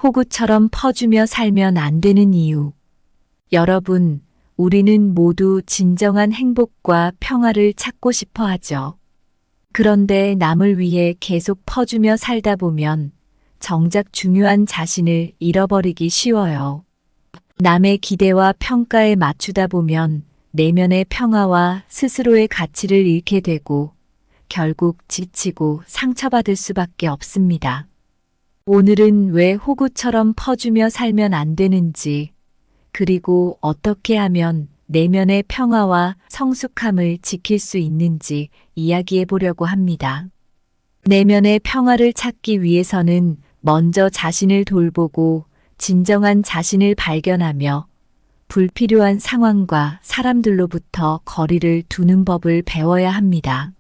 호구처럼 퍼주며 살면 안 되는 이유. 여러분, 우리는 모두 진정한 행복과 평화를 찾고 싶어 하죠. 그런데 남을 위해 계속 퍼주며 살다 보면 정작 중요한 자신을 잃어버리기 쉬워요. 남의 기대와 평가에 맞추다 보면 내면의 평화와 스스로의 가치를 잃게 되고 결국 지치고 상처받을 수밖에 없습니다. 오늘은 왜 호구처럼 퍼주며 살면 안 되는지, 그리고 어떻게 하면 내면의 평화와 성숙함을 지킬 수 있는지 이야기해 보려고 합니다. 내면의 평화를 찾기 위해서는 먼저 자신을 돌보고 진정한 자신을 발견하며 불필요한 상황과 사람들로부터 거리를 두는 법을 배워야 합니다.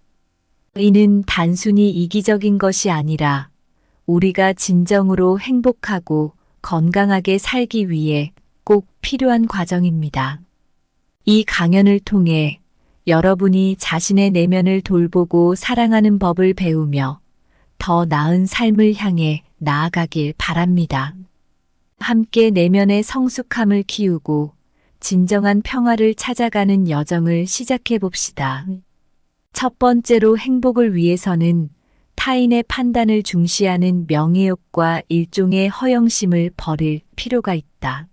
이는 단순히 이기적인 것이 아니라 우리가 진정으로 행복하고 건강하게 살기 위해 꼭 필요한 과정입니다. 이 강연을 통해 여러분이 자신의 내면을 돌보고 사랑하는 법을 배우며 더 나은 삶을 향해 나아가길 바랍니다. 함께 내면의 성숙함을 키우고 진정한 평화를 찾아가는 여정을 시작해 봅시다. 첫 번째로 행복을 위해서는 타인의 판단을 중시하는 명예욕과 일종의 허영심을 버릴 필요가 있다.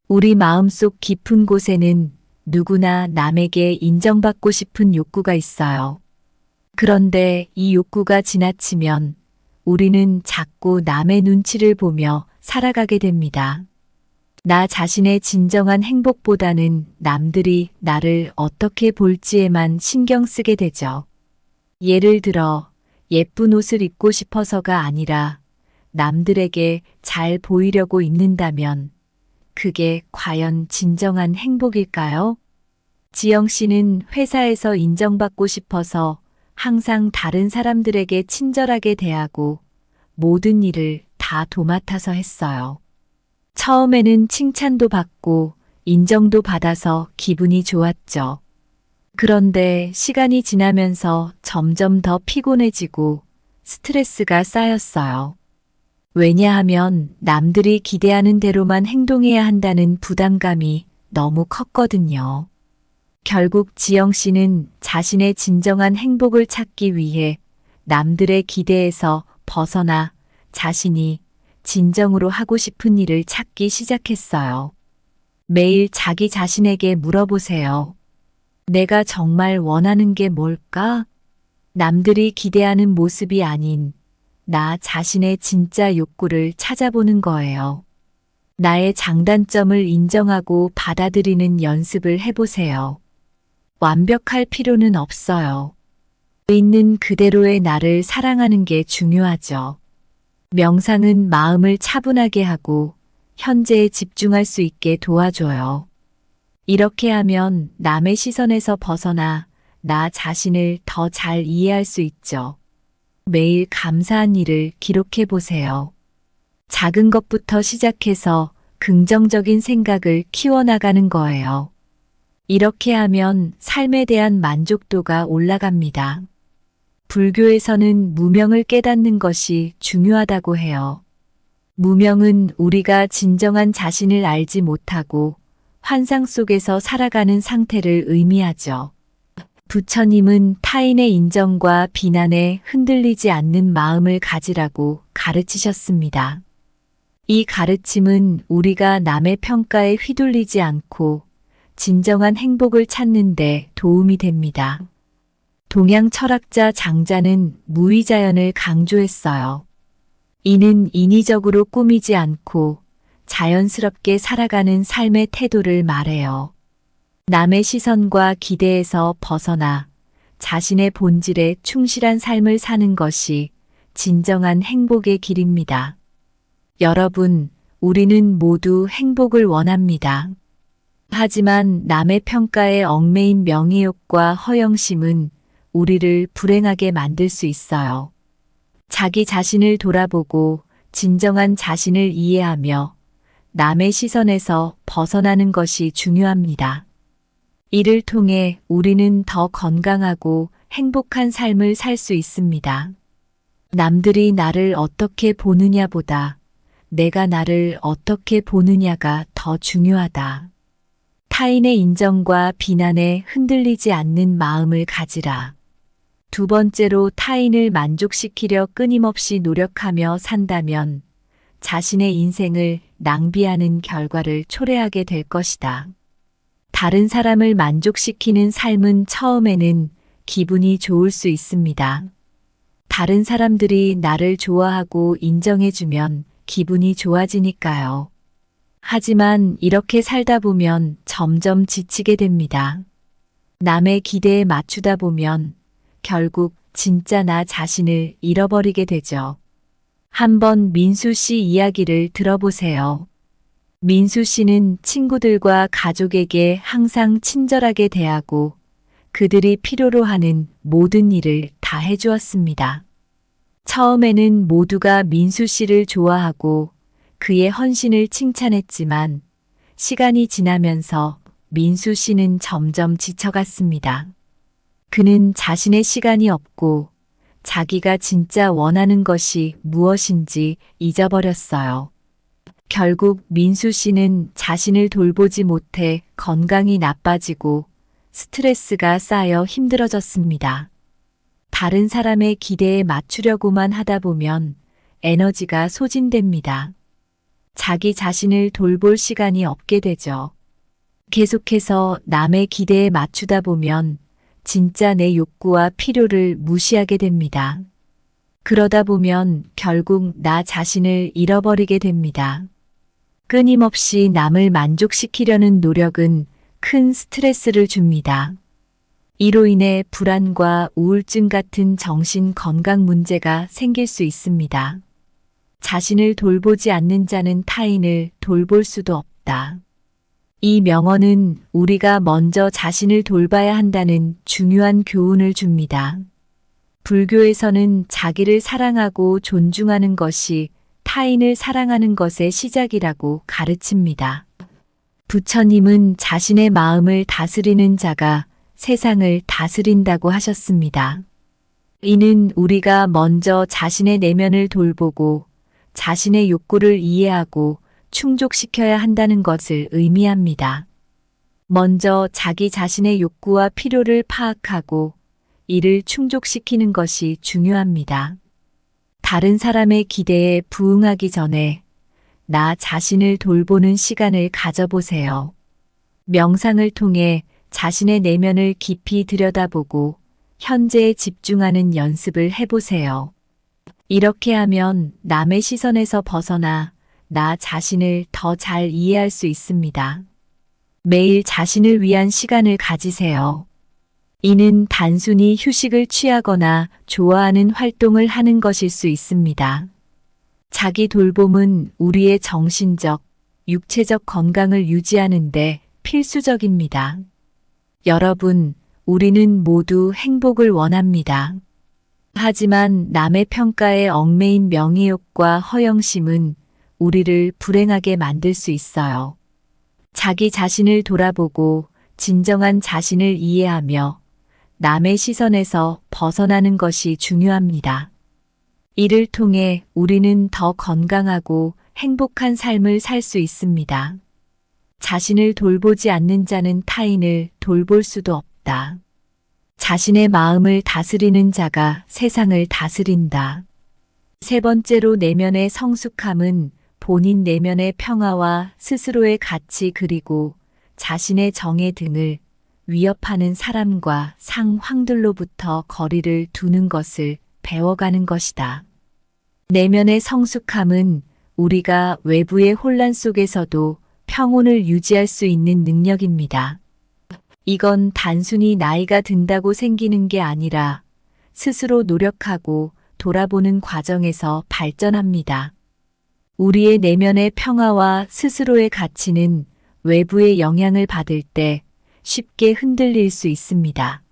우리 마음속 깊은 곳에는 누구나 남에게 인정받고 싶은 욕구가 있어요. 그런데 이 욕구가 지나치면 우리는 자꾸 남의 눈치를 보며 살아가게 됩니다. 나 자신의 진정한 행복보다는 남들이 나를 어떻게 볼지에만 신경 쓰게 되죠. 예를 들어 예쁜 옷을 입고 싶어서가 아니라 남들에게 잘 보이려고 입는다면 그게 과연 진정한 행복일까요? 지영 씨는 회사에서 인정받고 싶어서 항상 다른 사람들에게 친절하게 대하고 모든 일을 다 도맡아서 했어요. 처음에는 칭찬도 받고 인정도 받아서 기분이 좋았죠. 그런데 시간이 지나면서 점점 더 피곤해지고 스트레스가 쌓였어요. 왜냐하면 남들이 기대하는 대로만 행동해야 한다는 부담감이 너무 컸거든요. 결국 지영 씨는 자신의 진정한 행복을 찾기 위해 남들의 기대에서 벗어나 자신이 진정으로 하고 싶은 일을 찾기 시작했어요. 매일 자기 자신에게 물어보세요. 내가 정말 원하는 게 뭘까? 남들이 기대하는 모습이 아닌 나 자신의 진짜 욕구를 찾아보는 거예요. 나의 장단점을 인정하고 받아들이는 연습을 해보세요. 완벽할 필요는 없어요. 있는 그대로의 나를 사랑하는 게 중요하죠. 명상은 마음을 차분하게 하고 현재에 집중할 수 있게 도와줘요. 이렇게 하면 남의 시선에서 벗어나 나 자신을 더 잘 이해할 수 있죠. 매일 감사한 일을 기록해 보세요. 작은 것부터 시작해서 긍정적인 생각을 키워나가는 거예요. 이렇게 하면 삶에 대한 만족도가 올라갑니다. 불교에서는 무명을 깨닫는 것이 중요하다고 해요. 무명은 우리가 진정한 자신을 알지 못하고 환상 속에서 살아가는 상태를 의미하죠. 부처님은 타인의 인정과 비난에 흔들리지 않는 마음을 가지라고 가르치셨습니다. 이 가르침은 우리가 남의 평가에 휘둘리지 않고 진정한 행복을 찾는 데 도움이 됩니다. 동양 철학자 장자는 무위자연을 강조했어요. 이는 인위적으로 꾸미지 않고 자연스럽게 살아가는 삶의 태도를 말해요. 남의 시선과 기대에서 벗어나 자신의 본질에 충실한 삶을 사는 것이 진정한 행복의 길입니다. 여러분, 우리는 모두 행복을 원합니다. 하지만 남의 평가에 얽매인 명예욕과 허영심은 우리를 불행하게 만들 수 있어요. 자기 자신을 돌아보고 진정한 자신을 이해하며 남의 시선에서 벗어나는 것이 중요합니다. 이를 통해 우리는 더 건강하고 행복한 삶을 살 수 있습니다. 남들이 나를 어떻게 보느냐보다 내가 나를 어떻게 보느냐가 더 중요하다. 타인의 인정과 비난에 흔들리지 않는 마음을 가지라. 두 번째로 타인을 만족시키려 끊임없이 노력하며 산다면 자신의 인생을 낭비하는 결과를 초래하게 될 것이다. 다른 사람을 만족시키는 삶은 처음에는 기분이 좋을 수 있습니다. 다른 사람들이 나를 좋아하고 인정해주면 기분이 좋아지니까요. 하지만 이렇게 살다 보면 점점 지치게 됩니다. 남의 기대에 맞추다 보면 결국 진짜 나 자신을 잃어버리게 되죠. 한번 민수 씨 이야기를 들어보세요. 민수 씨는 친구들과 가족에게 항상 친절하게 대하고 그들이 필요로 하는 모든 일을 다 해주었습니다. 처음에는 모두가 민수 씨를 좋아하고 그의 헌신을 칭찬했지만 시간이 지나면서 민수 씨는 점점 지쳐갔습니다. 그는 자신의 시간이 없고 자기가 진짜 원하는 것이 무엇인지 잊어버렸어요. 결국 민수 씨는 자신을 돌보지 못해 건강이 나빠지고 스트레스가 쌓여 힘들어졌습니다. 다른 사람의 기대에 맞추려고만 하다 보면 에너지가 소진됩니다. 자기 자신을 돌볼 시간이 없게 되죠. 계속해서 남의 기대에 맞추다 보면 진짜 내 욕구와 필요를 무시하게 됩니다. 그러다 보면 결국 나 자신을 잃어버리게 됩니다. 끊임없이 남을 만족시키려는 노력은 큰 스트레스를 줍니다. 이로 인해 불안과 우울증 같은 정신 건강 문제가 생길 수 있습니다. 자신을 돌보지 않는 자는 타인을 돌볼 수도 없다. 이 명언은 우리가 먼저 자신을 돌봐야 한다는 중요한 교훈을 줍니다. 불교에서는 자기를 사랑하고 존중하는 것이 타인을 사랑하는 것의 시작이라고 가르칩니다. 부처님은 자신의 마음을 다스리는 자가 세상을 다스린다고 하셨습니다. 이는 우리가 먼저 자신의 내면을 돌보고 자신의 욕구를 이해하고 충족시켜야 한다는 것을 의미합니다. 먼저 자기 자신의 욕구와 필요를 파악하고 이를 충족시키는 것이 중요합니다. 다른 사람의 기대에 부응하기 전에 나 자신을 돌보는 시간을 가져보세요. 명상을 통해 자신의 내면을 깊이 들여다보고 현재에 집중하는 연습을 해보세요. 이렇게 하면 남의 시선에서 벗어나 나 자신을 더 잘 이해할 수 있습니다. 매일 자신을 위한 시간을 가지세요. 이는 단순히 휴식을 취하거나 좋아하는 활동을 하는 것일 수 있습니다. 자기 돌봄은 우리의 정신적, 육체적 건강을 유지하는 데 필수적입니다. 여러분, 우리는 모두 행복을 원합니다. 하지만 남의 평가에 얽매인 명예욕과 허영심은 우리를 불행하게 만들 수 있어요. 자기 자신을 돌아보고 진정한 자신을 이해하며 남의 시선에서 벗어나는 것이 중요합니다. 이를 통해 우리는 더 건강하고 행복한 삶을 살 수 있습니다. 자신을 돌보지 않는 자는 타인을 돌볼 수도 없다. 자신의 마음을 다스리는 자가 세상을 다스린다. 세 번째로 내면의 성숙함은 본인 내면의 평화와 스스로의 가치 그리고 자신의 정의 등을 위협하는 사람과 상황들로부터 거리를 두는 것을 배워가는 것이다. 내면의 성숙함은 우리가 외부의 혼란 속에서도 평온을 유지할 수 있는 능력입니다. 이건 단순히 나이가 든다고 생기는 게 아니라 스스로 노력하고 돌아보는 과정에서 발전합니다. 우리의 내면의 평화와 스스로의 가치는 외부의 영향을 받을 때 쉽게 흔들릴 수 있습니다.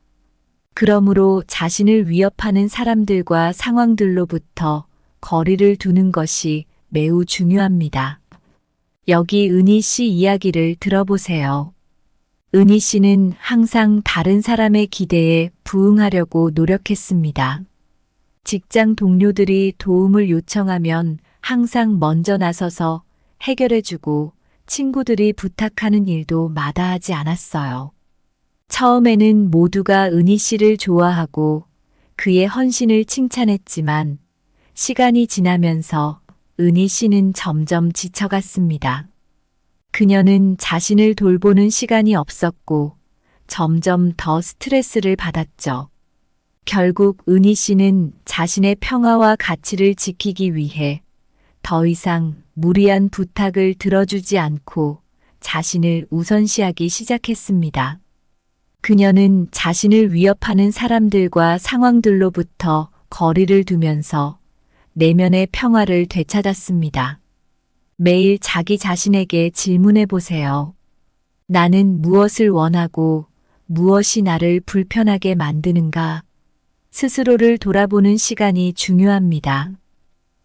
그러므로 자신을 위협하는 사람들과 상황들로부터 거리를 두는 것이 매우 중요합니다. 여기 은희 씨 이야기를 들어보세요. 은희 씨는 항상 다른 사람의 기대에 부응하려고 노력했습니다. 직장 동료들이 도움을 요청하면 항상 먼저 나서서 해결해주고 친구들이 부탁하는 일도 마다하지 않았어요. 처음에는 모두가 은희 씨를 좋아하고 그의 헌신을 칭찬했지만 시간이 지나면서 은희 씨는 점점 지쳐갔습니다. 그녀는 자신을 돌보는 시간이 없었고 점점 더 스트레스를 받았죠. 결국 은희 씨는 자신의 평화와 가치를 지키기 위해 더 이상 무리한 부탁을 들어주지 않고 자신을 우선시하기 시작했습니다. 그녀는 자신을 위협하는 사람들과 상황들로부터 거리를 두면서 내면의 평화를 되찾았습니다. 매일 자기 자신에게 질문해 보세요. 나는 무엇을 원하고 무엇이 나를 불편하게 만드는가? 스스로를 돌아보는 시간이 중요합니다.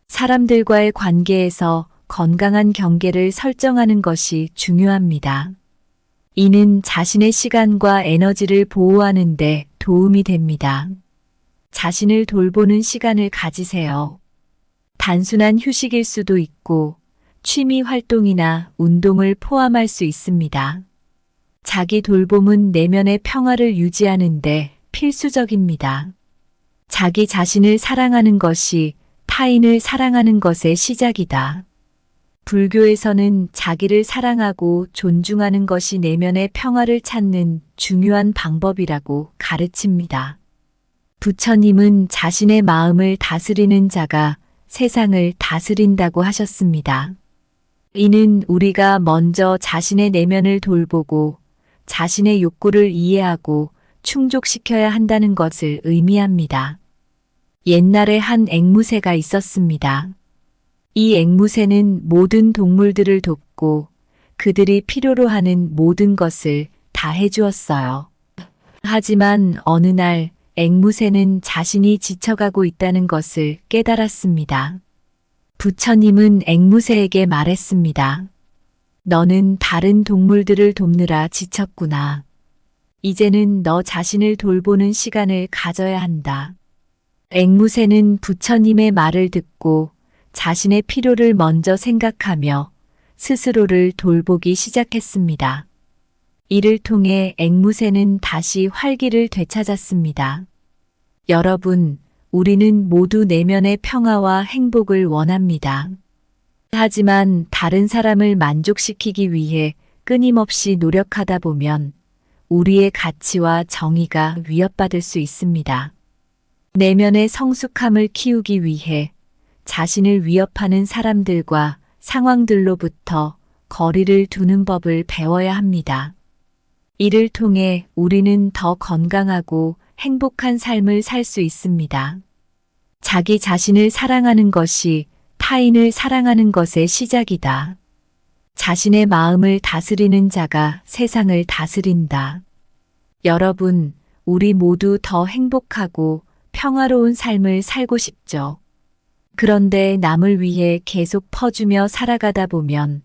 사람들과의 관계에서 건강한 경계를 설정하는 것이 중요합니다. 이는 자신의 시간과 에너지를 보호하는 데 도움이 됩니다. 자신을 돌보는 시간을 가지세요. 단순한 휴식일 수도 있고 취미 활동이나 운동을 포함할 수 있습니다. 자기 돌봄은 내면의 평화를 유지하는 데 필수적입니다. 자기 자신을 사랑하는 것이 타인을 사랑하는 것의 시작이다. 불교에서는 자기를 사랑하고 존중하는 것이 내면의 평화를 찾는 중요한 방법이라고 가르칩니다. 부처님은 자신의 마음을 다스리는 자가 세상을 다스린다고 하셨습니다. 이는 우리가 먼저 자신의 내면을 돌보고 자신의 욕구를 이해하고 충족시켜야 한다는 것을 의미합니다. 옛날에 한 앵무새가 있었습니다. 이 앵무새는 모든 동물들을 돕고 그들이 필요로 하는 모든 것을 다 해주었어요. 하지만 어느 날 앵무새는 자신이 지쳐가고 있다는 것을 깨달았습니다. 부처님은 앵무새에게 말했습니다. 너는 다른 동물들을 돕느라 지쳤구나. 이제는 너 자신을 돌보는 시간을 가져야 한다. 앵무새는 부처님의 말을 듣고 자신의 필요를 먼저 생각하며 스스로를 돌보기 시작했습니다. 이를 통해 앵무새는 다시 활기를 되찾았습니다. 여러분, 우리는 모두 내면의 평화와 행복을 원합니다. 하지만 다른 사람을 만족시키기 위해 끊임없이 노력하다 보면 우리의 가치와 정의가 위협받을 수 있습니다. 내면의 성숙함을 키우기 위해 자신을 위협하는 사람들과 상황들로부터 거리를 두는 법을 배워야 합니다. 이를 통해 우리는 더 건강하고 행복한 삶을 살 수 있습니다. 자기 자신을 사랑하는 것이 타인을 사랑하는 것의 시작이다. 자신의 마음을 다스리는 자가 세상을 다스린다. 여러분, 우리 모두 더 행복하고 평화로운 삶을 살고 싶죠. 그런데 남을 위해 계속 퍼주며 살아가다 보면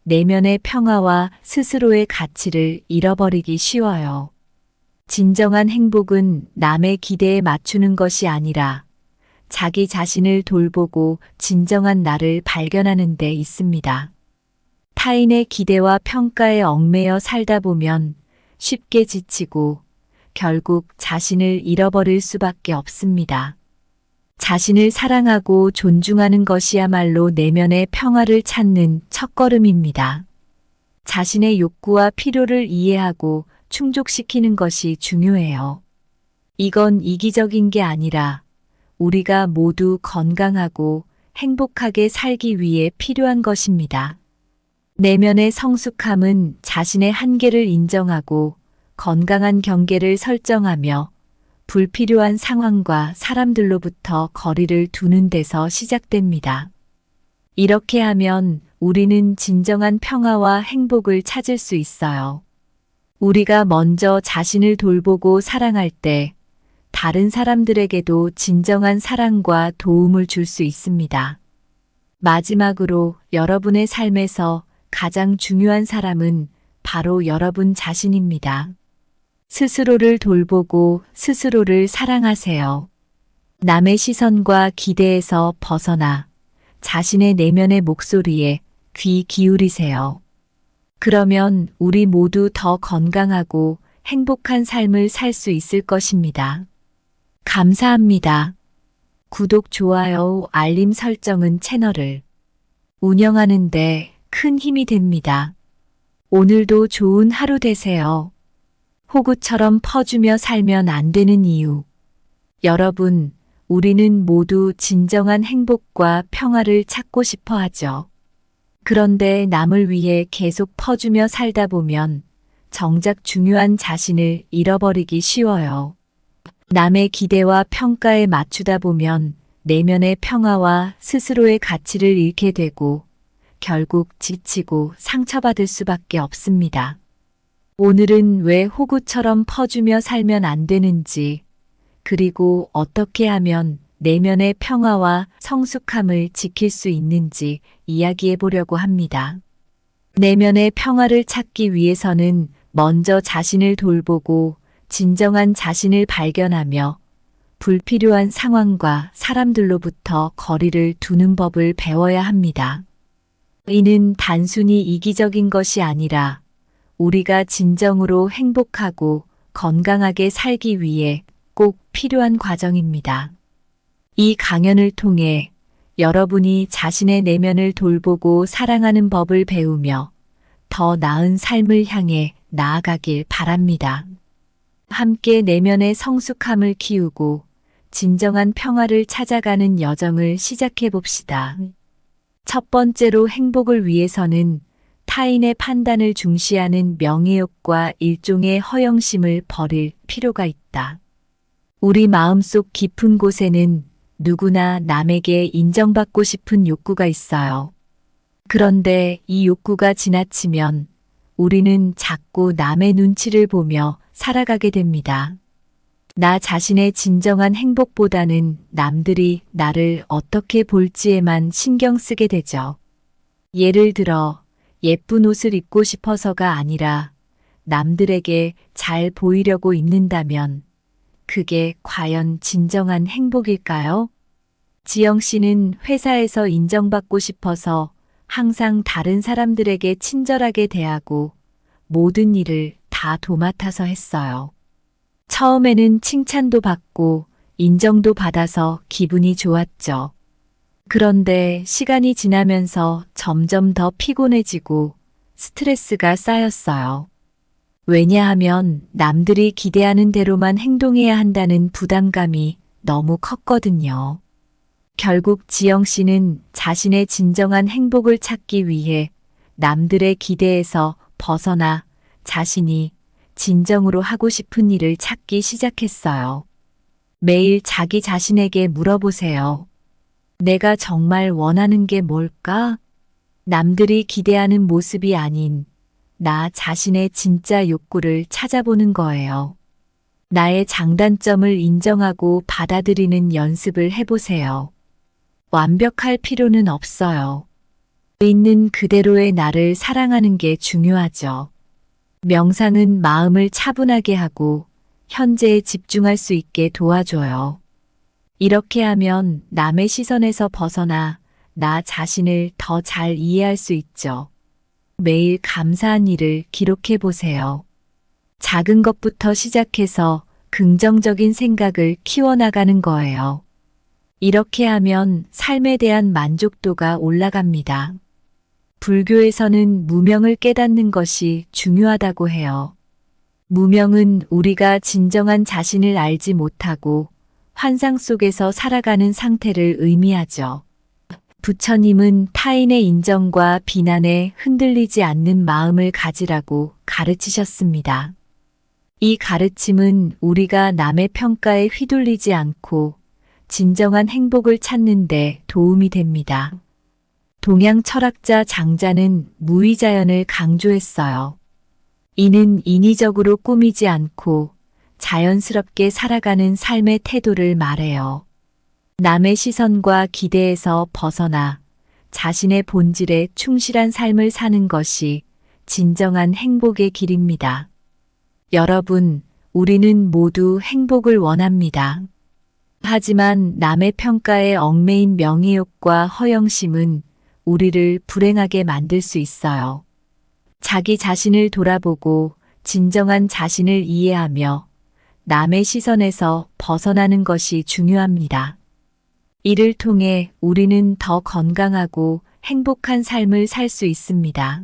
내면의 평화와 스스로의 가치를 잃어버리기 쉬워요. 진정한 행복은 남의 기대에 맞추는 것이 아니라 자기 자신을 돌보고 진정한 나를 발견하는 데 있습니다. 타인의 기대와 평가에 얽매여 살다 보면 쉽게 지치고 결국 자신을 잃어버릴 수밖에 없습니다. 자신을 사랑하고 존중하는 것이야말로 내면의 평화를 찾는 첫걸음입니다. 자신의 욕구와 필요를 이해하고 충족시키는 것이 중요해요. 이건 이기적인 게 아니라 우리가 모두 건강하고 행복하게 살기 위해 필요한 것입니다. 내면의 성숙함은 자신의 한계를 인정하고 건강한 경계를 설정하며 불필요한 상황과 사람들로부터 거리를 두는 데서 시작됩니다. 이렇게 하면 우리는 진정한 평화와 행복을 찾을 수 있어요. 우리가 먼저 자신을 돌보고 사랑할 때 다른 사람들에게도 진정한 사랑과 도움을 줄 수 있습니다. 마지막으로 여러분의 삶에서 가장 중요한 사람은 바로 여러분 자신입니다. 스스로를 돌보고 스스로를 사랑하세요. 남의 시선과 기대에서 벗어나 자신의 내면의 목소리에 귀 기울이세요. 그러면 우리 모두 더 건강하고 행복한 삶을 살 수 있을 것입니다. 감사합니다. 구독, 좋아요, 알림 설정은 채널을 운영하는데 큰 힘이 됩니다. 오늘도 좋은 하루 되세요. 호구처럼 퍼주며 살면 안 되는 이유. 여러분, 우리는 모두 진정한 행복과 평화를 찾고 싶어 하죠. 그런데 남을 위해 계속 퍼주며 살다 보면 정작 중요한 자신을 잃어버리기 쉬워요. 남의 기대와 평가에 맞추다 보면 내면의 평화와 스스로의 가치를 잃게 되고 결국 지치고 상처받을 수밖에 없습니다. 오늘은 왜 호구처럼 퍼주며 살면 안 되는지, 그리고 어떻게 하면 내면의 평화와 성숙함을 지킬 수 있는지 이야기해 보려고 합니다. 내면의 평화를 찾기 위해서는 먼저 자신을 돌보고 진정한 자신을 발견하며 불필요한 상황과 사람들로부터 거리를 두는 법을 배워야 합니다. 이는 단순히 이기적인 것이 아니라 우리가 진정으로 행복하고 건강하게 살기 위해 꼭 필요한 과정입니다. 이 강연을 통해 여러분이 자신의 내면을 돌보고 사랑하는 법을 배우며 더 나은 삶을 향해 나아가길 바랍니다. 함께 내면의 성숙함을 키우고 진정한 평화를 찾아가는 여정을 시작해 봅시다. 첫 번째로 행복을 위해서는 타인의 판단을 중시하는 명예욕과 일종의 허영심을 버릴 필요가 있다. 우리 마음속 깊은 곳에는 누구나 남에게 인정받고 싶은 욕구가 있어요. 그런데 이 욕구가 지나치면 우리는 자꾸 남의 눈치를 보며 살아가게 됩니다. 나 자신의 진정한 행복보다는 남들이 나를 어떻게 볼지에만 신경 쓰게 되죠. 예를 들어 예쁜 옷을 입고 싶어서가 아니라 남들에게 잘 보이려고 입는다면 그게 과연 진정한 행복일까요? 지영 씨는 회사에서 인정받고 싶어서 항상 다른 사람들에게 친절하게 대하고 모든 일을 다 도맡아서 했어요. 처음에는 칭찬도 받고 인정도 받아서 기분이 좋았죠. 그런데 시간이 지나면서 점점 더 피곤해지고 스트레스가 쌓였어요. 왜냐하면 남들이 기대하는 대로만 행동해야 한다는 부담감이 너무 컸거든요. 결국 지영 씨는 자신의 진정한 행복을 찾기 위해 남들의 기대에서 벗어나 자신이 진정으로 하고 싶은 일을 찾기 시작했어요. 매일 자기 자신에게 물어보세요. 내가 정말 원하는 게 뭘까? 남들이 기대하는 모습이 아닌 나 자신의 진짜 욕구를 찾아보는 거예요. 나의 장단점을 인정하고 받아들이는 연습을 해보세요. 완벽할 필요는 없어요. 있는 그대로의 나를 사랑하는 게 중요하죠. 명상은 마음을 차분하게 하고 현재에 집중할 수 있게 도와줘요. 이렇게 하면 남의 시선에서 벗어나 나 자신을 더 잘 이해할 수 있죠. 매일 감사한 일을 기록해 보세요. 작은 것부터 시작해서 긍정적인 생각을 키워나가는 거예요. 이렇게 하면 삶에 대한 만족도가 올라갑니다. 불교에서는 무명을 깨닫는 것이 중요하다고 해요. 무명은 우리가 진정한 자신을 알지 못하고 환상 속에서 살아가는 상태를 의미하죠. 부처님은 타인의 인정과 비난에 흔들리지 않는 마음을 가지라고 가르치셨습니다. 이 가르침은 우리가 남의 평가에 휘둘리지 않고 진정한 행복을 찾는 데 도움이 됩니다. 동양 철학자 장자는 무의자연을 강조했어요. 이는 인위적으로 꾸미지 않고 자연스럽게 살아가는 삶의 태도를 말해요. 남의 시선과 기대에서 벗어나 자신의 본질에 충실한 삶을 사는 것이 진정한 행복의 길입니다. 여러분, 우리는 모두 행복을 원합니다. 하지만 남의 평가에 얽매인 명예욕과 허영심은 우리를 불행하게 만들 수 있어요. 자기 자신을 돌아보고 진정한 자신을 이해하며 남의 시선에서 벗어나는 것이 중요합니다. 이를 통해 우리는 더 건강하고 행복한 삶을 살 수 있습니다.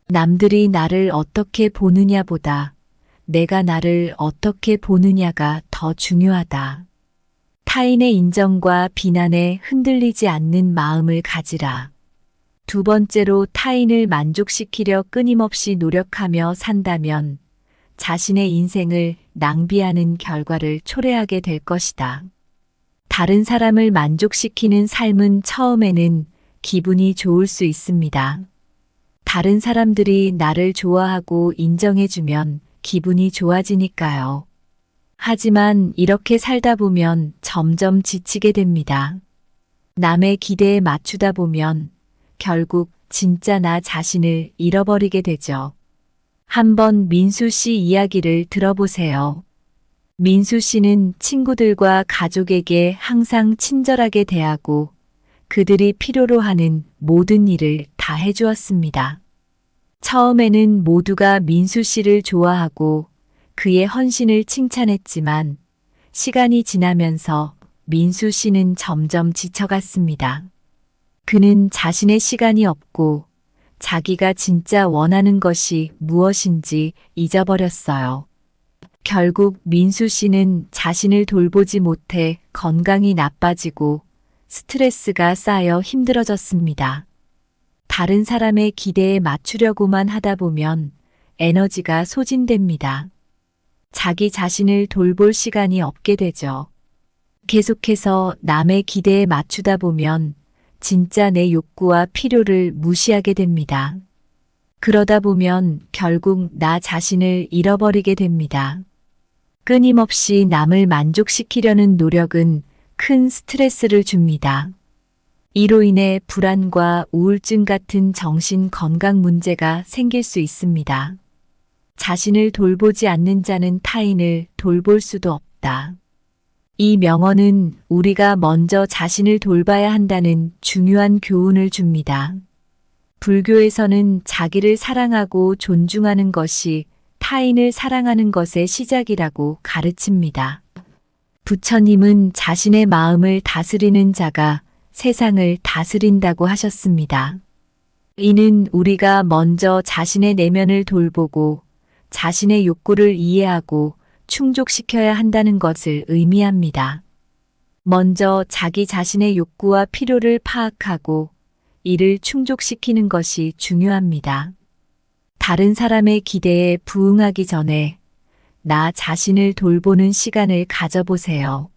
남들이 나를 어떻게 보느냐보다 내가 나를 어떻게 보느냐가 더 중요하다. 타인의 인정과 비난에 흔들리지 않는 마음을 가지라. 두 번째로, 타인을 만족시키려 끊임없이 노력하며 산다면 자신의 인생을 낭비하는 결과를 초래하게 될 것이다. 다른 사람을 만족시키는 삶은 처음에는 기분이 좋을 수 있습니다. 다른 사람들이 나를 좋아하고 인정해주면 기분이 좋아지니까요. 하지만 이렇게 살다 보면 점점 지치게 됩니다. 남의 기대에 맞추다 보면 결국 진짜 나 자신을 잃어버리게 되죠. 한번 민수 씨 이야기를 들어보세요. 민수 씨는 친구들과 가족에게 항상 친절하게 대하고 그들이 필요로 하는 모든 일을 다 해주었습니다. 처음에는 모두가 민수 씨를 좋아하고 그의 헌신을 칭찬했지만 시간이 지나면서 민수 씨는 점점 지쳐갔습니다. 그는 자신의 시간이 없고 자기가 진짜 원하는 것이 무엇인지 잊어버렸어요. 결국 민수 씨는 자신을 돌보지 못해 건강이 나빠지고 스트레스가 쌓여 힘들어졌습니다. 다른 사람의 기대에 맞추려고만 하다 보면 에너지가 소진됩니다. 자기 자신을 돌볼 시간이 없게 되죠. 계속해서 남의 기대에 맞추다 보면 진짜 내 욕구와 필요를 무시하게 됩니다. 그러다 보면 결국 나 자신을 잃어버리게 됩니다. 끊임없이 남을 만족시키려는 노력은 큰 스트레스를 줍니다. 이로 인해 불안과 우울증 같은 정신 건강 문제가 생길 수 있습니다. 자신을 돌보지 않는 자는 타인을 돌볼 수도 없다. 이 명언은 우리가 먼저 자신을 돌봐야 한다는 중요한 교훈을 줍니다. 불교에서는 자기를 사랑하고 존중하는 것이 타인을 사랑하는 것의 시작이라고 가르칩니다. 부처님은 자신의 마음을 다스리는 자가 세상을 다스린다고 하셨습니다. 이는 우리가 먼저 자신의 내면을 돌보고 자신의 욕구를 이해하고 충족시켜야 한다는 것을 의미합니다. 먼저 자기 자신의 욕구와 필요를 파악하고 이를 충족시키는 것이 중요합니다. 다른 사람의 기대에 부응하기 전에 나 자신을 돌보는 시간을 가져보세요.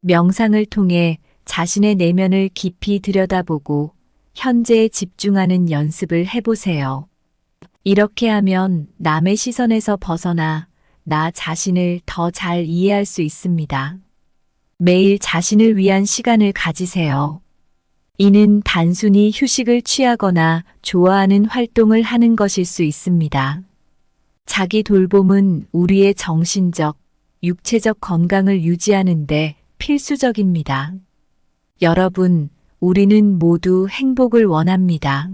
명상을 통해 자신의 내면을 깊이 들여다보고 현재에 집중하는 연습을 해보세요. 이렇게 하면 남의 시선에서 벗어나 나 자신을 더 잘 이해할 수 있습니다. 매일 자신을 위한 시간을 가지세요. 이는 단순히 휴식을 취하거나 좋아하는 활동을 하는 것일 수 있습니다. 자기 돌봄은 우리의 정신적, 육체적 건강을 유지하는 데 필수적입니다. 여러분, 우리는 모두 행복을 원합니다.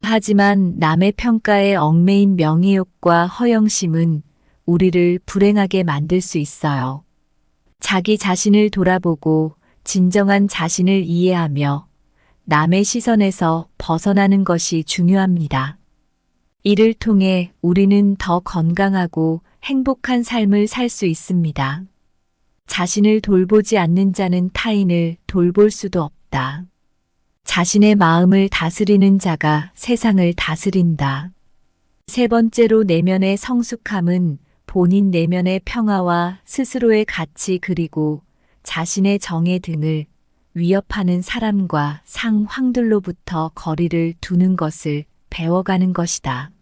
하지만 남의 평가에 얽매인 명예욕과 허영심은 우리를 불행하게 만들 수 있어요. 자기 자신을 돌아보고 진정한 자신을 이해하며 남의 시선에서 벗어나는 것이 중요합니다. 이를 통해 우리는 더 건강하고 행복한 삶을 살 수 있습니다. 자신을 돌보지 않는 자는 타인을 돌볼 수도 없다. 자신의 마음을 다스리는 자가 세상을 다스린다. 세 번째로, 내면의 성숙함은 본인 내면의 평화와 스스로의 가치 그리고 자신의 정의 등을 위협하는 사람과 상황들로부터 거리를 두는 것을 배워가는 것이다.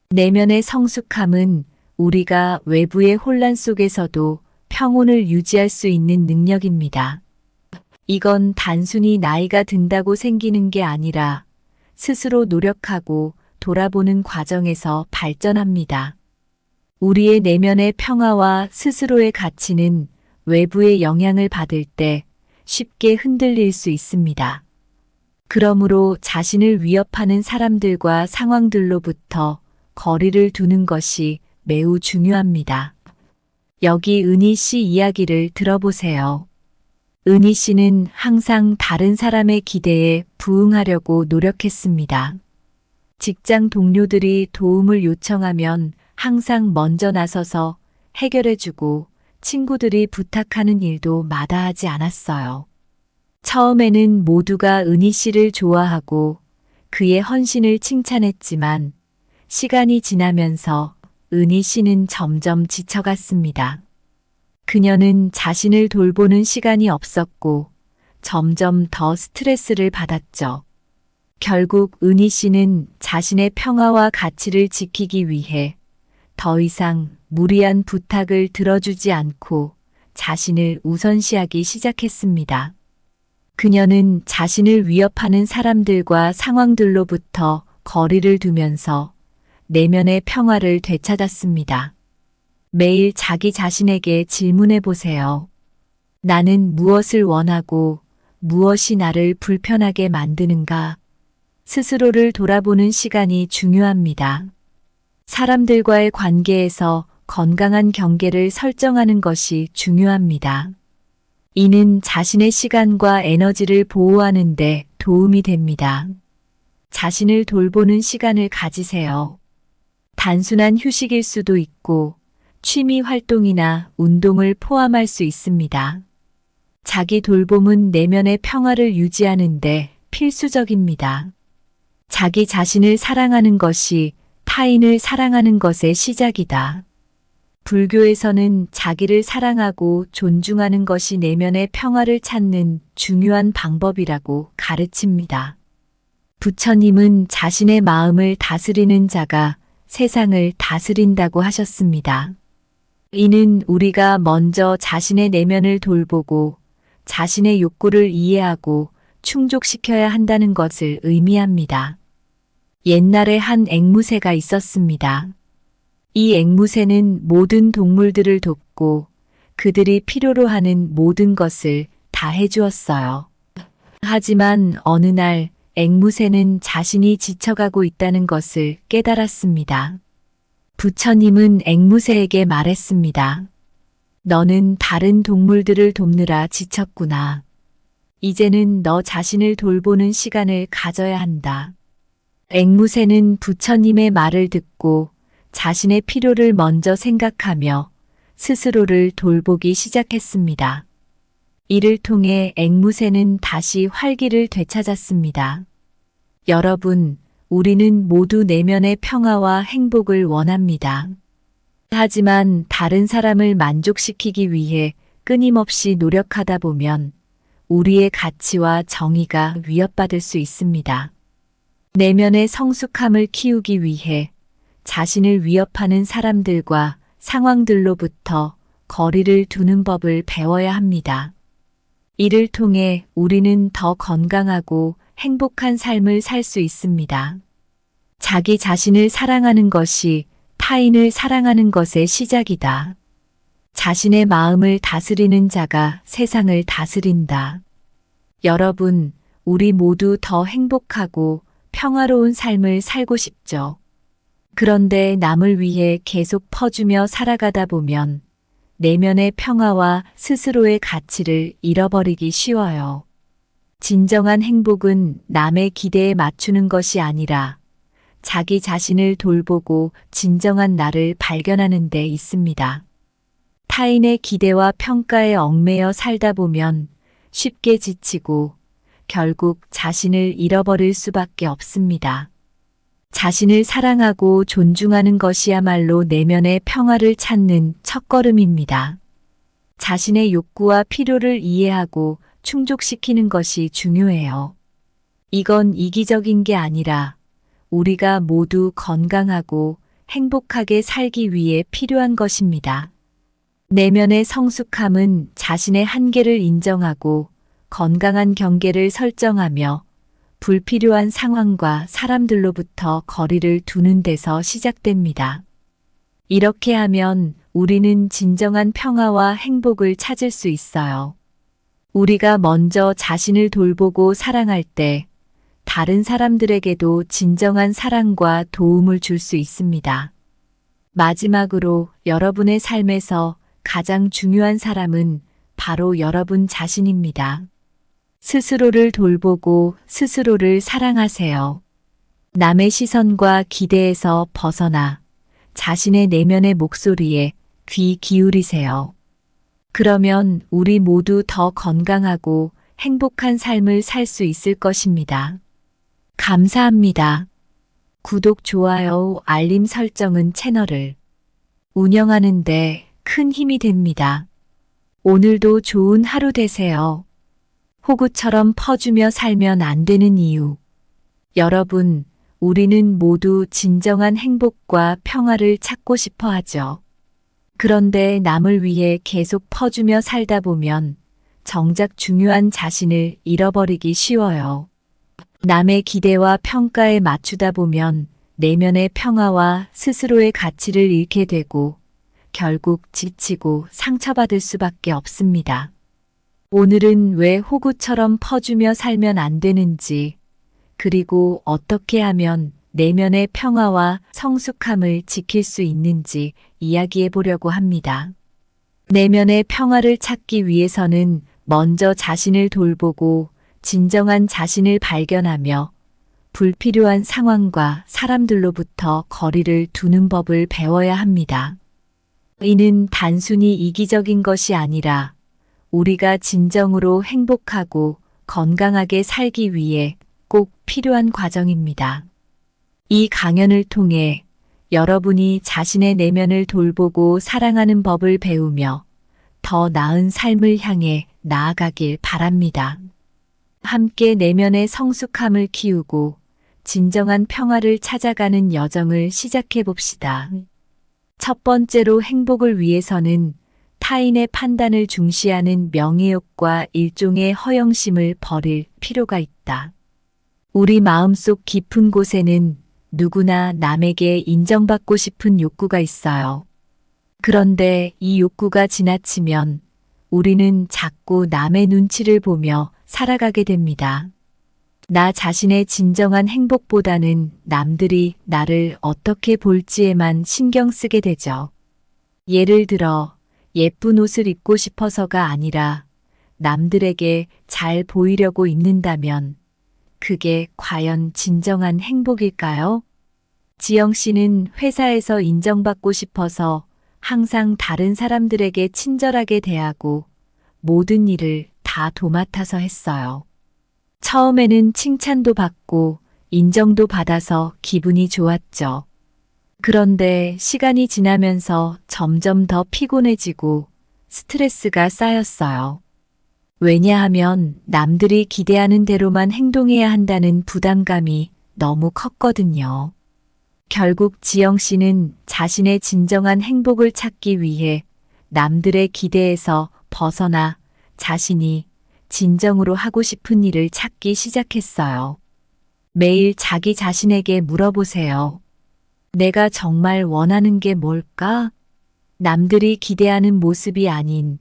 내면의 성숙함은 우리가 외부의 혼란 속에서도 평온을 유지할 수 있는 능력입니다. 이건 단순히 나이가 든다고 생기는 게 아니라 스스로 노력하고 돌아보는 과정에서 발전합니다. 우리의 내면의 평화와 스스로의 가치는 외부의 영향을 받을 때 쉽게 흔들릴 수 있습니다. 그러므로 자신을 위협하는 사람들과 상황들로부터 거리를 두는 것이 매우 중요합니다. 여기 은희 씨 이야기를 들어보세요. 은희 씨는 항상 다른 사람의 기대에 부응하려고 노력했습니다. 직장 동료들이 도움을 요청하면 항상 먼저 나서서 해결해주고 친구들이 부탁하는 일도 마다하지 않았어요. 처음에는 모두가 은희 씨를 좋아하고 그의 헌신을 칭찬했지만 시간이 지나면서 은희 씨는 점점 지쳐갔습니다. 그녀는 자신을 돌보는 시간이 없었고 점점 더 스트레스를 받았죠. 결국 은희 씨는 자신의 평화와 가치를 지키기 위해 더 이상 무리한 부탁을 들어주지 않고 자신을 우선시하기 시작했습니다. 그녀는 자신을 위협하는 사람들과 상황들로부터 거리를 두면서 내면의 평화를 되찾았습니다. 매일 자기 자신에게 질문해 보세요. 나는 무엇을 원하고 무엇이 나를 불편하게 만드는가? 스스로를 돌아보는 시간이 중요합니다. 사람들과의 관계에서 건강한 경계를 설정하는 것이 중요합니다. 이는 자신의 시간과 에너지를 보호하는 데 도움이 됩니다. 자신을 돌보는 시간을 가지세요. 단순한 휴식일 수도 있고 취미 활동이나 운동을 포함할 수 있습니다. 자기 돌봄은 내면의 평화를 유지하는 데 필수적입니다. 자기 자신을 사랑하는 것이 타인을 사랑하는 것의 시작이다. 불교에서는 자기를 사랑하고 존중하는 것이 내면의 평화를 찾는 중요한 방법이라고 가르칩니다. 부처님은 자신의 마음을 다스리는 자가 세상을 다스린다고 하셨습니다. 이는 우리가 먼저 자신의 내면을 돌보고 자신의 욕구를 이해하고 충족시켜야 한다는 것을 의미합니다. 옛날에 한 앵무새가 있었습니다. 이 앵무새는 모든 동물들을 돕고 그들이 필요로 하는 모든 것을 다 해주었어요. 하지만 어느 날 앵무새는 자신이 지쳐가고 있다는 것을 깨달았습니다. 부처님은 앵무새에게 말했습니다. 너는 다른 동물들을 돕느라 지쳤구나. 이제는 너 자신을 돌보는 시간을 가져야 한다. 앵무새는 부처님의 말을 듣고 자신의 필요를 먼저 생각하며 스스로를 돌보기 시작했습니다. 이를 통해 앵무새는 다시 활기를 되찾았습니다. 여러분, 우리는 모두 내면의 평화와 행복을 원합니다. 하지만 다른 사람을 만족시키기 위해 끊임없이 노력하다 보면 우리의 가치와 정의가 위협받을 수 있습니다. 내면의 성숙함을 키우기 위해 자신을 위협하는 사람들과 상황들로부터 거리를 두는 법을 배워야 합니다. 이를 통해 우리는 더 건강하고 행복한 삶을 살 수 있습니다. 자기 자신을 사랑하는 것이 타인을 사랑하는 것의 시작이다. 자신의 마음을 다스리는 자가 세상을 다스린다. 여러분, 우리 모두 더 행복하고 평화로운 삶을 살고 싶죠. 그런데 남을 위해 계속 퍼주며 살아가다 보면 내면의 평화와 스스로의 가치를 잃어버리기 쉬워요. 진정한 행복은 남의 기대에 맞추는 것이 아니라 자기 자신을 돌보고 진정한 나를 발견하는 데 있습니다. 타인의 기대와 평가에 얽매여 살다 보면 쉽게 지치고 결국 자신을 잃어버릴 수밖에 없습니다. 자신을 사랑하고 존중하는 것이야말로 내면의 평화를 찾는 첫걸음입니다. 자신의 욕구와 필요를 이해하고 충족시키는 것이 중요해요. 이건 이기적인 게 아니라 우리가 모두 건강하고 행복하게 살기 위해 필요한 것입니다. 내면의 성숙함은 자신의 한계를 인정하고 건강한 경계를 설정하며 불필요한 상황과 사람들로부터 거리를 두는 데서 시작됩니다. 이렇게 하면 우리는 진정한 평화와 행복을 찾을 수 있어요. 우리가 먼저 자신을 돌보고 사랑할 때 다른 사람들에게도 진정한 사랑과 도움을 줄 수 있습니다. 마지막으로 여러분의 삶에서 가장 중요한 사람은 바로 여러분 자신입니다. 스스로를 돌보고 스스로를 사랑하세요. 남의 시선과 기대에서 벗어나 자신의 내면의 목소리에 귀 기울이세요. 그러면 우리 모두 더 건강하고 행복한 삶을 살 수 있을 것입니다. 감사합니다. 구독, 좋아요, 알림 설정은 채널을 운영하는데 큰 힘이 됩니다. 오늘도 좋은 하루 되세요. 호구처럼 퍼주며 살면 안 되는 이유. 여러분, 우리는 모두 진정한 행복과 평화를 찾고 싶어 하죠. 그런데 남을 위해 계속 퍼주며 살다 보면 정작 중요한 자신을 잃어버리기 쉬워요. 남의 기대와 평가에 맞추다 보면 내면의 평화와 스스로의 가치를 잃게 되고 결국 지치고 상처받을 수밖에 없습니다. 오늘은 왜 호구처럼 퍼주며 살면 안 되는지, 그리고 어떻게 하면 내면의 평화와 성숙함을 지킬 수 있는지 이야기해 보려고 합니다. 내면의 평화를 찾기 위해서는 먼저 자신을 돌보고 진정한 자신을 발견하며 불필요한 상황과 사람들로부터 거리를 두는 법을 배워야 합니다. 이는 단순히 이기적인 것이 아니라 우리가 진정으로 행복하고 건강하게 살기 위해 꼭 필요한 과정입니다. 이 강연을 통해 여러분이 자신의 내면을 돌보고 사랑하는 법을 배우며 더 나은 삶을 향해 나아가길 바랍니다. 함께 내면의 성숙함을 키우고 진정한 평화를 찾아가는 여정을 시작해 봅시다. 첫 번째로 행복을 위해서는 타인의 판단을 중시하는 명예욕과 일종의 허영심을 버릴 필요가 있다. 우리 마음속 깊은 곳에는 누구나 남에게 인정받고 싶은 욕구가 있어요. 그런데 이 욕구가 지나치면 우리는 자꾸 남의 눈치를 보며 살아가게 됩니다. 나 자신의 진정한 행복보다는 남들이 나를 어떻게 볼지에만 신경 쓰게 되죠. 예를 들어 예쁜 옷을 입고 싶어서가 아니라 남들에게 잘 보이려고 입는다면 그게 과연 진정한 행복일까요? 지영 씨는 회사에서 인정받고 싶어서 항상 다른 사람들에게 친절하게 대하고 모든 일을 다 도맡아서 했어요. 처음에는 칭찬도 받고 인정도 받아서 기분이 좋았죠. 그런데 시간이 지나면서 점점 더 피곤해지고 스트레스가 쌓였어요. 왜냐하면 남들이 기대하는 대로만 행동해야 한다는 부담감이 너무 컸거든요. 결국 지영 씨는 자신의 진정한 행복을 찾기 위해 남들의 기대에서 벗어나 자신이 진정으로 하고 싶은 일을 찾기 시작했어요. 매일 자기 자신에게 물어보세요. 내가 정말 원하는 게 뭘까? 남들이 기대하는 모습이 아닌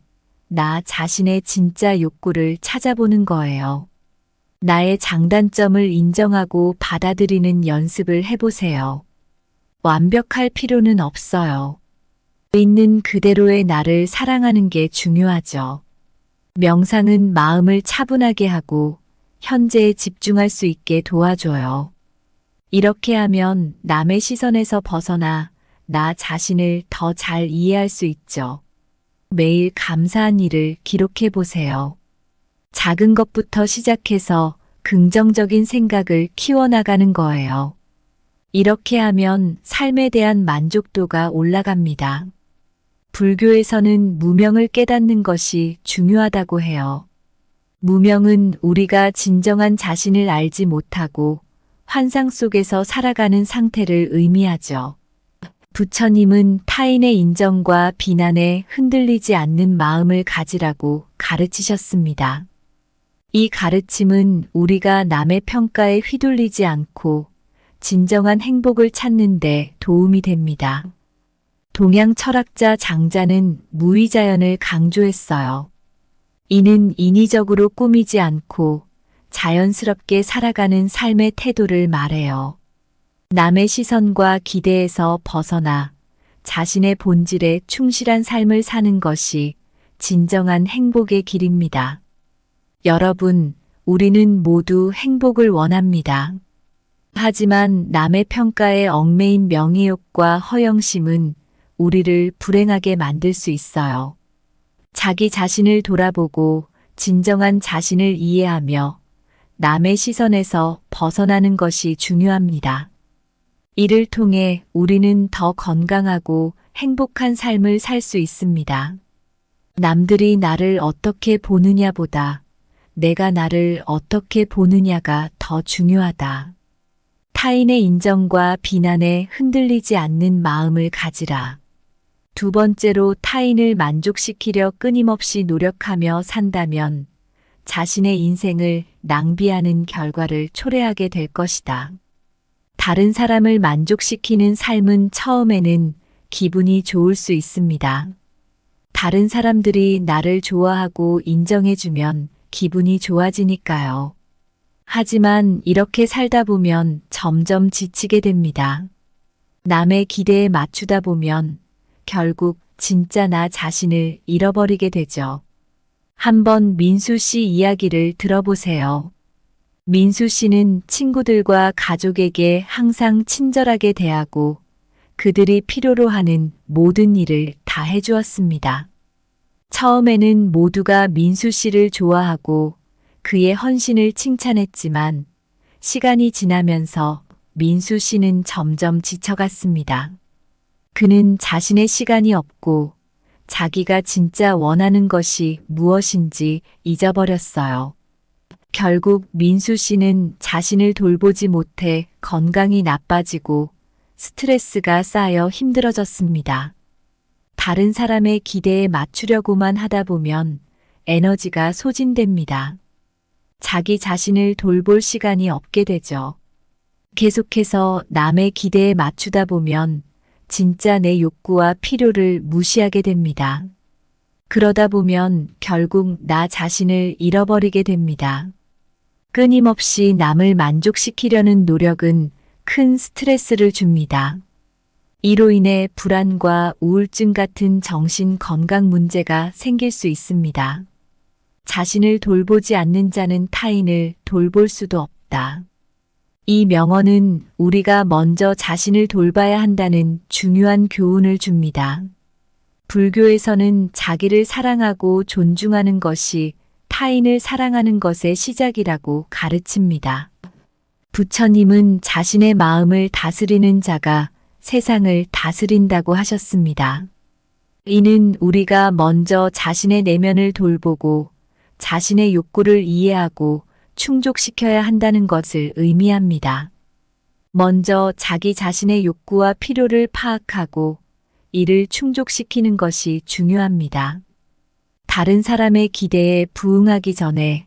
나 자신의 진짜 욕구를 찾아보는 거예요. 나의 장단점을 인정하고 받아들이는 연습을 해보세요. 완벽할 필요는 없어요. 있는 그대로의 나를 사랑하는 게 중요하죠. 명상은 마음을 차분하게 하고 현재에 집중할 수 있게 도와줘요. 이렇게 하면 남의 시선에서 벗어나 나 자신을 더 잘 이해할 수 있죠. 매일 감사한 일을 기록해 보세요. 작은 것부터 시작해서 긍정적인 생각을 키워나가는 거예요. 이렇게 하면 삶에 대한 만족도가 올라갑니다. 불교에서는 무명을 깨닫는 것이 중요하다고 해요. 무명은 우리가 진정한 자신을 알지 못하고 환상 속에서 살아가는 상태를 의미하죠. 부처님은 타인의 인정과 비난에 흔들리지 않는 마음을 가지라고 가르치셨습니다. 이 가르침은 우리가 남의 평가에 휘둘리지 않고 진정한 행복을 찾는 데 도움이 됩니다. 동양 철학자 장자는 무위자연을 강조했어요. 이는 인위적으로 꾸미지 않고 자연스럽게 살아가는 삶의 태도를 말해요. 남의 시선과 기대에서 벗어나 자신의 본질에 충실한 삶을 사는 것이 진정한 행복의 길입니다. 여러분, 우리는 모두 행복을 원합니다. 하지만 남의 평가에 얽매인 명예욕과 허영심은 우리를 불행하게 만들 수 있어요. 자기 자신을 돌아보고 진정한 자신을 이해하며 남의 시선에서 벗어나는 것이 중요합니다. 이를 통해 우리는 더 건강하고 행복한 삶을 살 수 있습니다. 남들이 나를 어떻게 보느냐보다 내가 나를 어떻게 보느냐가 더 중요하다. 타인의 인정과 비난에 흔들리지 않는 마음을 가지라. 두 번째로, 타인을 만족시키려 끊임없이 노력하며 산다면 자신의 인생을 낭비하는 결과를 초래하게 될 것이다. 다른 사람을 만족시키는 삶은 처음에는 기분이 좋을 수 있습니다. 다른 사람들이 나를 좋아하고 인정해주면 기분이 좋아지니까요. 하지만 이렇게 살다 보면 점점 지치게 됩니다. 남의 기대에 맞추다 보면 결국 진짜 나 자신을 잃어버리게 되죠. 한번 민수 씨 이야기를 들어보세요. 민수 씨는 친구들과 가족에게 항상 친절하게 대하고 그들이 필요로 하는 모든 일을 다 해주었습니다. 처음에는 모두가 민수 씨를 좋아하고 그의 헌신을 칭찬했지만 시간이 지나면서 민수 씨는 점점 지쳐갔습니다. 그는 자신의 시간이 없고 자기가 진짜 원하는 것이 무엇인지 잊어버렸어요. 결국 민수 씨는 자신을 돌보지 못해 건강이 나빠지고 스트레스가 쌓여 힘들어졌습니다. 다른 사람의 기대에 맞추려고만 하다 보면 에너지가 소진됩니다. 자기 자신을 돌볼 시간이 없게 되죠. 계속해서 남의 기대에 맞추다 보면 진짜 내 욕구와 필요를 무시하게 됩니다. 그러다 보면 결국 나 자신을 잃어버리게 됩니다. 끊임없이 남을 만족시키려는 노력은 큰 스트레스를 줍니다. 이로 인해 불안과 우울증 같은 정신 건강 문제가 생길 수 있습니다. 자신을 돌보지 않는 자는 타인을 돌볼 수도 없다. 이 명언은 우리가 먼저 자신을 돌봐야 한다는 중요한 교훈을 줍니다. 불교에서는 자기를 사랑하고 존중하는 것이 타인을 사랑하는 것의 시작이라고 가르칩니다. 부처님은 자신의 마음을 다스리는 자가 세상을 다스린다고 하셨습니다. 이는 우리가 먼저 자신의 내면을 돌보고 자신의 욕구를 이해하고 충족시켜야 한다는 것을 의미합니다. 먼저 자기 자신의 욕구와 필요를 파악하고 이를 충족시키는 것이 중요합니다. 다른 사람의 기대에 부응하기 전에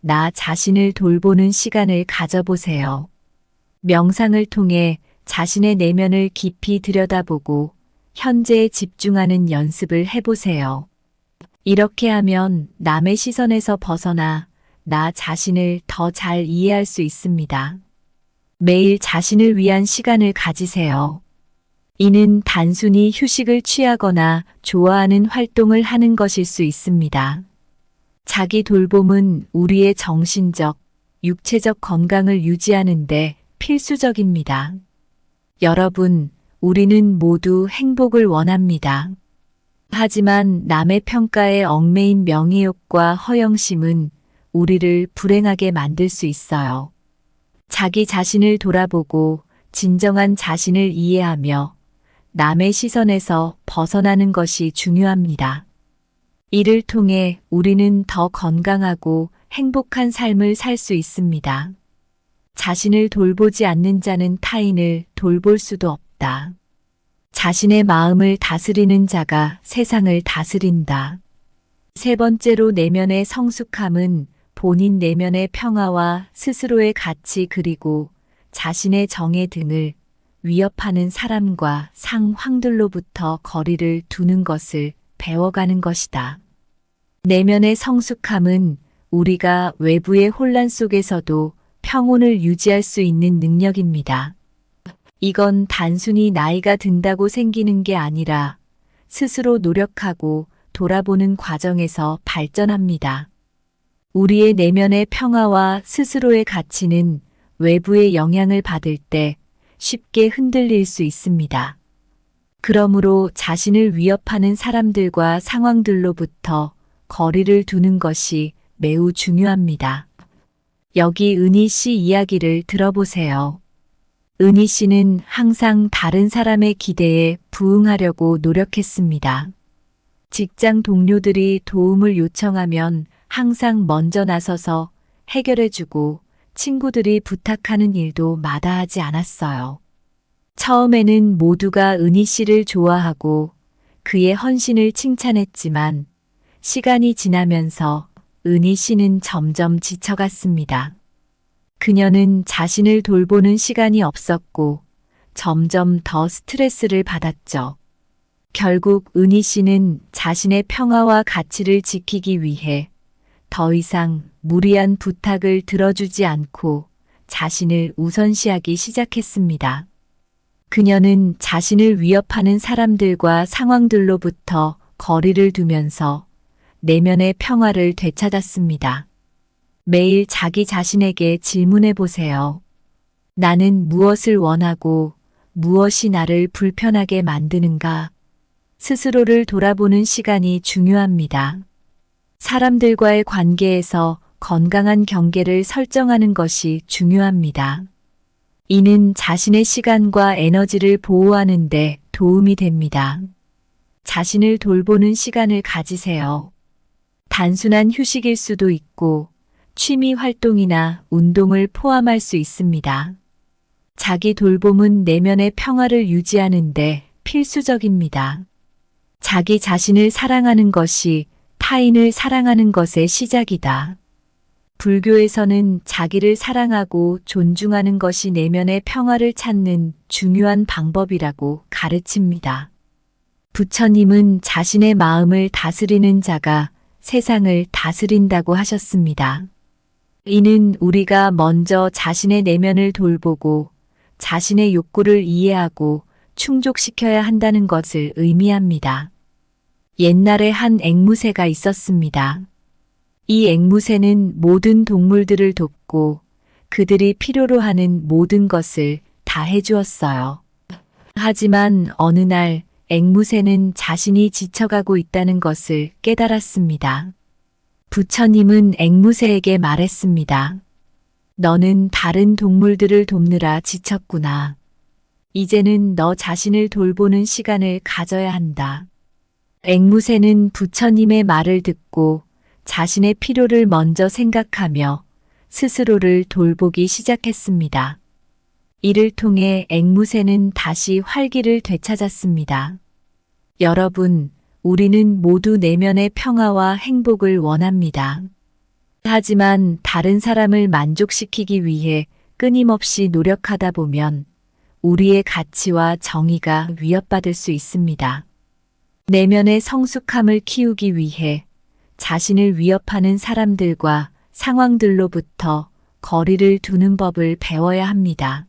나 자신을 돌보는 시간을 가져보세요. 명상을 통해 자신의 내면을 깊이 들여다보고 현재에 집중하는 연습을 해보세요. 이렇게 하면 남의 시선에서 벗어나 나 자신을 더 잘 이해할 수 있습니다. 매일 자신을 위한 시간을 가지세요. 이는 단순히 휴식을 취하거나 좋아하는 활동을 하는 것일 수 있습니다. 자기 돌봄은 우리의 정신적, 육체적 건강을 유지하는 데 필수적입니다. 여러분, 우리는 모두 행복을 원합니다. 하지만 남의 평가에 얽매인 명예욕과 허영심은 우리를 불행하게 만들 수 있어요. 자기 자신을 돌아보고 진정한 자신을 이해하며 남의 시선에서 벗어나는 것이 중요합니다. 이를 통해 우리는 더 건강하고 행복한 삶을 살 수 있습니다. 자신을 돌보지 않는 자는 타인을 돌볼 수도 없다. 자신의 마음을 다스리는 자가 세상을 다스린다. 세 번째로, 내면의 성숙함은 본인 내면의 평화와 스스로의 가치 그리고 자신의 정의 등을 위협하는 사람과 상황들로부터 거리를 두는 것을 배워가는 것이다. 내면의 성숙함은 우리가 외부의 혼란 속에서도 평온을 유지할 수 있는 능력입니다. 이건 단순히 나이가 든다고 생기는 게 아니라 스스로 노력하고 돌아보는 과정에서 발전합니다. 우리의 내면의 평화와 스스로의 가치는 외부의 영향을 받을 때 쉽게 흔들릴 수 있습니다. 그러므로 자신을 위협하는 사람들과 상황들로부터 거리를 두는 것이 매우 중요합니다. 여기 은희 씨 이야기를 들어보세요. 은희 씨는 항상 다른 사람의 기대에 부응하려고 노력했습니다. 직장 동료들이 도움을 요청하면 항상 먼저 나서서 해결해주고 친구들이 부탁하는 일도 마다하지 않았어요. 처음에는 모두가 은희 씨를 좋아하고 그의 헌신을 칭찬했지만 시간이 지나면서 은희 씨는 점점 지쳐갔습니다. 그녀는 자신을 돌보는 시간이 없었고 점점 더 스트레스를 받았죠. 결국 은희 씨는 자신의 평화와 가치를 지키기 위해 더 이상 무리한 부탁을 들어주지 않고 자신을 우선시하기 시작했습니다. 그녀는 자신을 위협하는 사람들과 상황들로부터 거리를 두면서 내면의 평화를 되찾았습니다. 매일 자기 자신에게 질문해 보세요. 나는 무엇을 원하고 무엇이 나를 불편하게 만드는가? 스스로를 돌아보는 시간이 중요합니다. 사람들과의 관계에서 건강한 경계를 설정하는 것이 중요합니다. 이는 자신의 시간과 에너지를 보호하는 데 도움이 됩니다. 자신을 돌보는 시간을 가지세요. 단순한 휴식일 수도 있고 취미 활동이나 운동을 포함할 수 있습니다. 자기 돌봄은 내면의 평화를 유지하는 데 필수적입니다. 자기 자신을 사랑하는 것이 타인을 사랑하는 것의 시작이다. 불교에서는 자기를 사랑하고 존중하는 것이 내면의 평화를 찾는 중요한 방법이라고 가르칩니다. 부처님은 자신의 마음을 다스리는 자가 세상을 다스린다고 하셨습니다. 이는 우리가 먼저 자신의 내면을 돌보고 자신의 욕구를 이해하고 충족시켜야 한다는 것을 의미합니다. 옛날에 한 앵무새가 있었습니다. 이 앵무새는 모든 동물들을 돕고 그들이 필요로 하는 모든 것을 다 해주었어요. 하지만 어느 날 앵무새는 자신이 지쳐가고 있다는 것을 깨달았습니다. 부처님은 앵무새에게 말했습니다. 너는 다른 동물들을 돕느라 지쳤구나. 이제는 너 자신을 돌보는 시간을 가져야 한다. 앵무새는 부처님의 말을 듣고 자신의 필요를 먼저 생각하며 스스로를 돌보기 시작했습니다. 이를 통해 앵무새는 다시 활기를 되찾았습니다. 여러분, 우리는 모두 내면의 평화와 행복을 원합니다. 하지만 다른 사람을 만족시키기 위해 끊임없이 노력하다 보면 우리의 가치와 정의가 위협받을 수 있습니다. 내면의 성숙함을 키우기 위해 자신을 위협하는 사람들과 상황들로부터 거리를 두는 법을 배워야 합니다.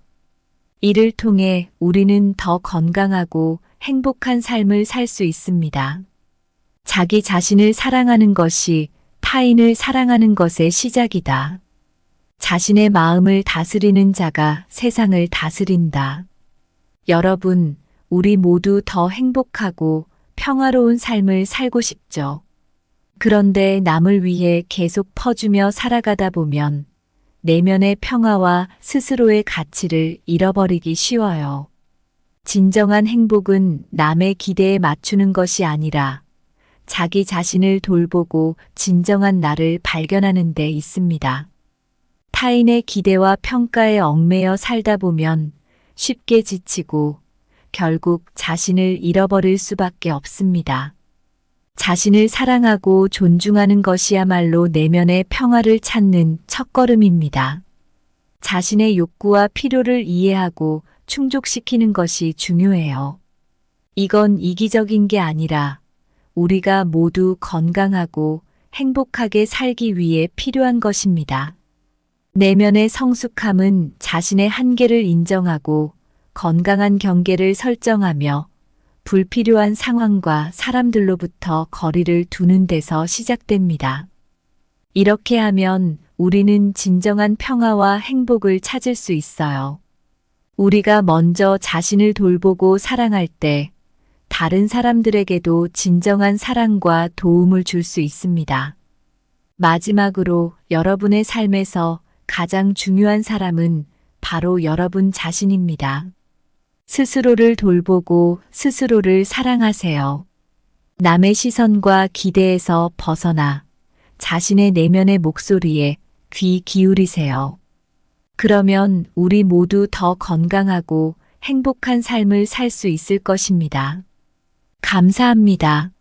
이를 통해 우리는 더 건강하고 행복한 삶을 살 수 있습니다. 자기 자신을 사랑하는 것이 타인을 사랑하는 것의 시작이다. 자신의 마음을 다스리는 자가 세상을 다스린다. 여러분, 우리 모두 더 행복하고 평화로운 삶을 살고 싶죠. 그런데 남을 위해 계속 퍼주며 살아가다 보면 내면의 평화와 스스로의 가치를 잃어버리기 쉬워요. 진정한 행복은 남의 기대에 맞추는 것이 아니라 자기 자신을 돌보고 진정한 나를 발견하는 데 있습니다. 타인의 기대와 평가에 얽매여 살다 보면 쉽게 지치고 결국 자신을 잃어버릴 수밖에 없습니다. 자신을 사랑하고 존중하는 것이야말로 내면의 평화를 찾는 첫걸음입니다. 자신의 욕구와 필요를 이해하고 충족시키는 것이 중요해요. 이건 이기적인 게 아니라 우리가 모두 건강하고 행복하게 살기 위해 필요한 것입니다. 내면의 성숙함은 자신의 한계를 인정하고 건강한 경계를 설정하며 불필요한 상황과 사람들로부터 거리를 두는 데서 시작됩니다. 이렇게 하면 우리는 진정한 평화와 행복을 찾을 수 있어요. 우리가 먼저 자신을 돌보고 사랑할 때 다른 사람들에게도 진정한 사랑과 도움을 줄 수 있습니다. 마지막으로 여러분의 삶에서 가장 중요한 사람은 바로 여러분 자신입니다. 스스로를 돌보고 스스로를 사랑하세요. 남의 시선과 기대에서 벗어나 자신의 내면의 목소리에 귀 기울이세요. 그러면 우리 모두 더 건강하고 행복한 삶을 살 수 있을 것입니다. 감사합니다.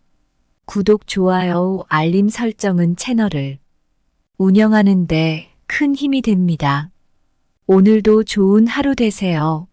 구독, 좋아요, 알림 설정은 채널을 운영하는 데 큰 힘이 됩니다. 오늘도 좋은 하루 되세요.